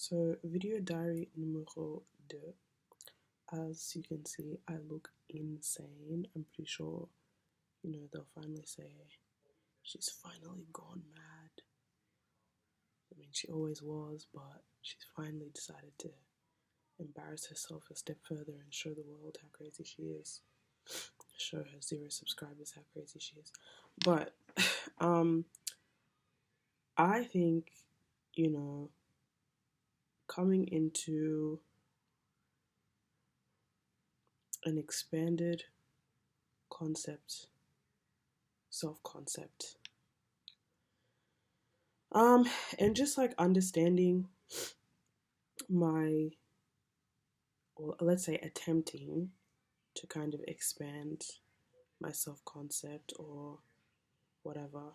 So, video diary numero deux. As you can see, I look insane. I'm pretty sure, they'll finally say she's finally gone mad. I mean, she always was, but she's finally decided to embarrass herself a step further and show the world how crazy she is. Show her 0 subscribers how crazy she is. But, I think, you know, coming into an expanded concept, self-concept, and just like understanding my, or let's say attempting to kind of expand my self-concept or whatever,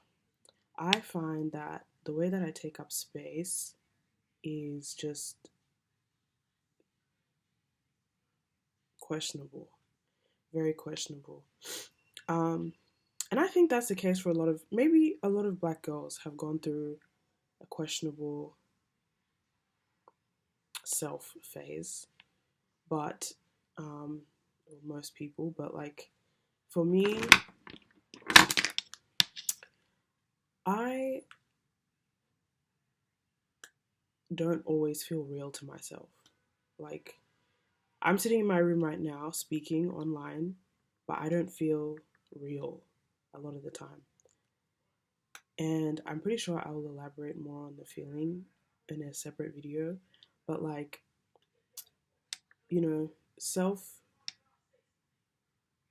I find that the way that I take up space is just questionable, very questionable. Um, and I think that's the case for maybe a lot of black girls have gone through a questionable self phase, but or most people, but like for me, I don't always feel real to myself. Like I'm sitting in my room right now speaking online, but I don't feel real a lot of the time. And I'm pretty sure I will elaborate more on the feeling in a separate video. But like, self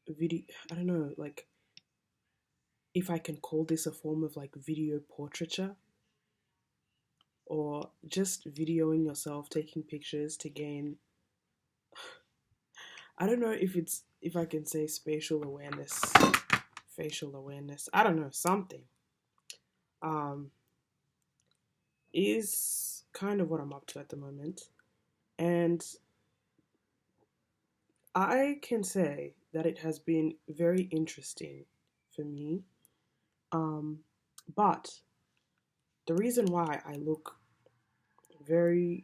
video, I don't know, like if I can call this a form of like video portraiture or just videoing yourself taking pictures to gain, I don't know if I can say spatial awareness, facial awareness, I don't know, something. Um is kind of what I'm up to at the moment. And I can say that it has been very interesting for me. Um but the reason why I look very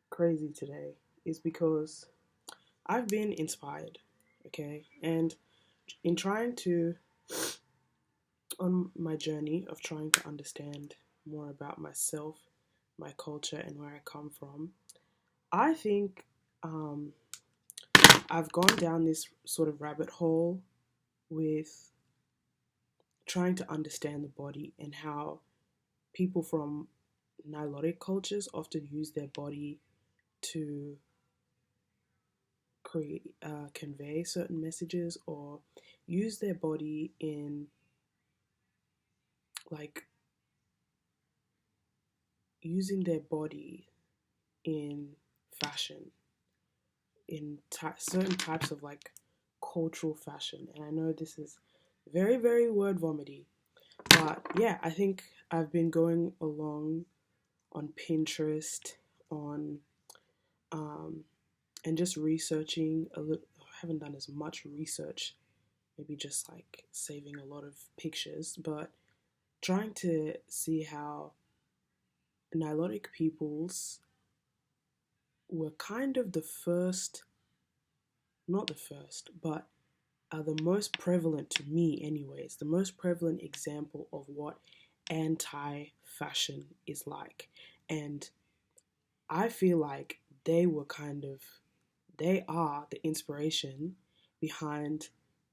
crazy today is because I've been inspired, okay? And in trying to, on my journey of trying to understand more about myself, my culture, and where I come from, I think I've gone down this sort of rabbit hole with trying to understand the body and how people from Nilotic cultures often use their body to convey certain messages or use their body in like using their body in fashion, in certain types of like cultural fashion. And I know this is very, very word vomity, but yeah, I think I've been going along on Pinterest, on um, and just researching a little. I haven't done as much research, maybe just like saving a lot of pictures, but trying to see how Nilotic peoples were kind of the first, not the first, but are the most prevalent to me, anyways, the most prevalent example of what anti fashion is like. And I feel like they are the inspiration behind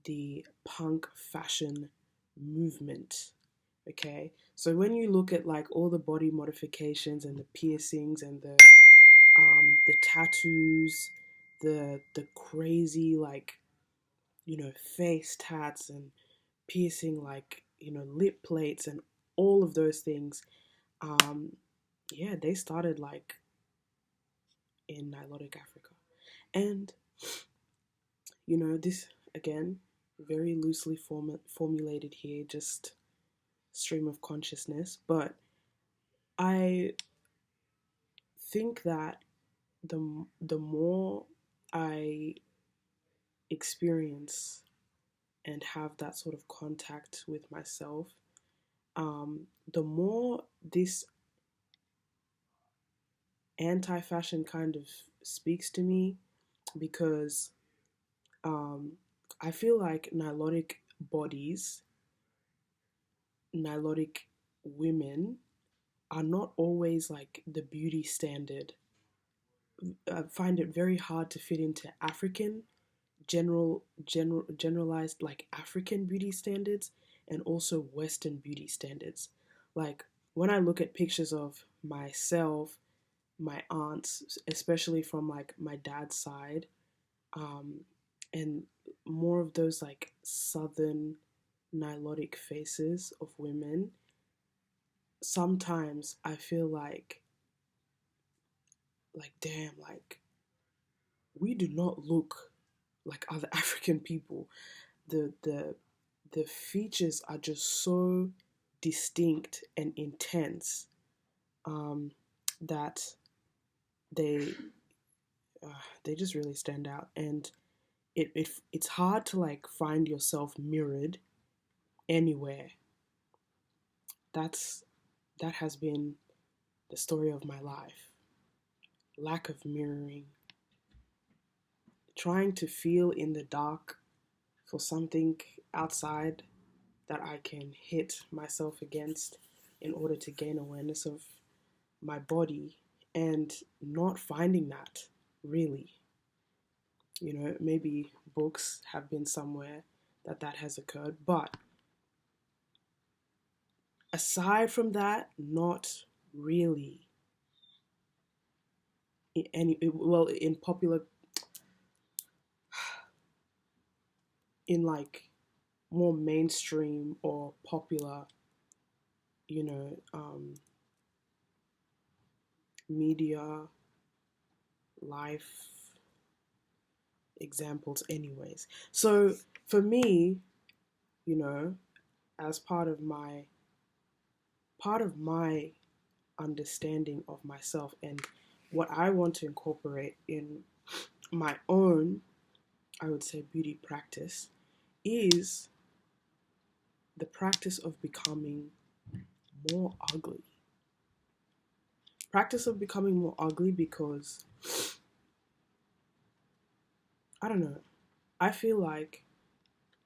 the punk fashion movement. Okay, so when you look at like all the body modifications and the piercings and the tattoos, the crazy like face tats and piercing like lip plates and all of those things, um, yeah, they started like in Nilotic Africa, and this again very loosely formulated here, just stream of consciousness, but I think that the more I experience and have that sort of contact with myself, the more this anti-fashion kind of speaks to me because um, I feel like bodies, nilotic women are not always like the beauty standard. I find it very hard to fit into African generalized like African beauty standards and also Western beauty standards. Like when I look at pictures of myself, my aunts, especially from like my dad's side, um, and more of those like southern nilotic faces of women, sometimes I feel like damn, like we do not look like other African people. The features are just so distinct and intense, um, that they they just really stand out, and it's hard to like find yourself mirrored anywhere. That's that has been the story of my life. Lack of mirroring, trying to feel in the dark for something outside that I can hit myself against in order to gain awareness of my body, and not finding that really. Maybe books have been somewhere that has occurred, but aside from that, not really. Well, in popular, in like more mainstream or popular, you know, media, life examples, anyways. So for me, you know, as part of my understanding of myself and what I want to incorporate in my own, I would say, beauty practice is the practice of becoming more ugly. Practice of becoming more ugly because, I don't know, I feel like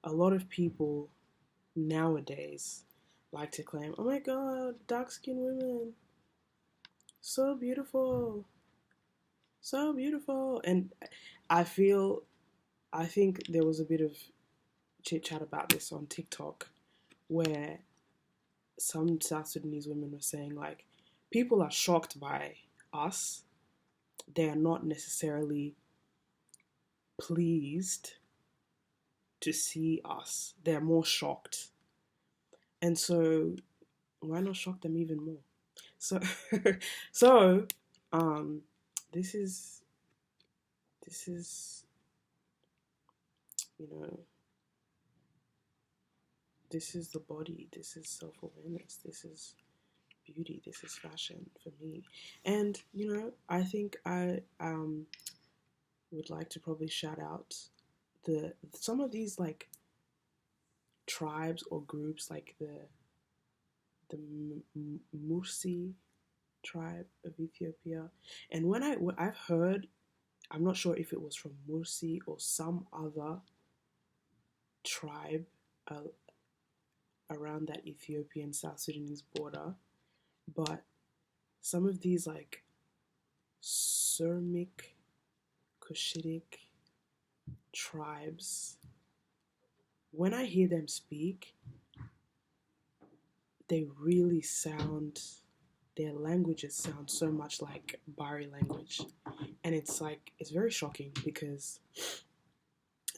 a lot of people nowadays like to claim, oh my god, dark skinned women, so beautiful, so beautiful. And I feel, I think there was a bit of chit chat about this on TikTok where some South Sudanese women were saying, like, people are shocked by us. They are not necessarily pleased to see us. They're more shocked. And so, why not shock them even more? So, so, um, this is, this is, you know, this is the body. This is self awareness. This is beauty. This is fashion for me. And I think I would like to probably shout out the some of these like tribes or groups, like the Mursi tribe of Ethiopia. And when I've heard, I'm not sure if it was from Mursi or some other tribe uh, around that Ethiopian South Sudanese border, but some of these like Surmic, Cushitic tribes, when I hear them speak, they really sound, their languages sound so much like Bari language. And it's very shocking because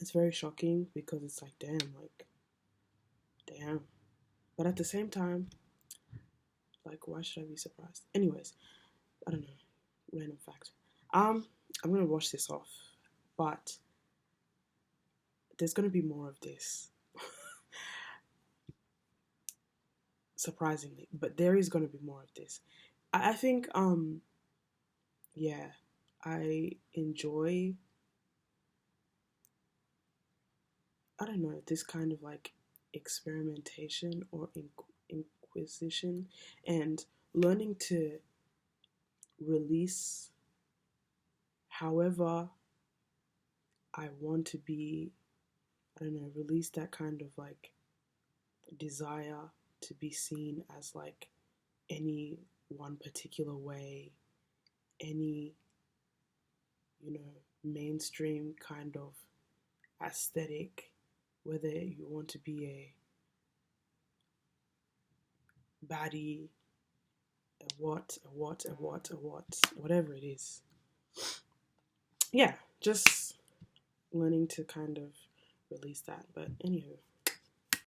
it's like, damn. But at the same time, like, why should I be surprised? Anyways, I don't know. Random fact. I'm gonna wash this off, but there's gonna be more of this. Surprisingly, but there is gonna be more of this. I think yeah, I enjoy, I don't know, this kind of like experimentation or inquisition, and learning to release however I want to be, I don't know, release that kind of like desire to be seen as like any one particular way, any, mainstream kind of aesthetic, whether you want to be a baddie, whatever it is. Yeah, just learning to kind of release that. But anywho,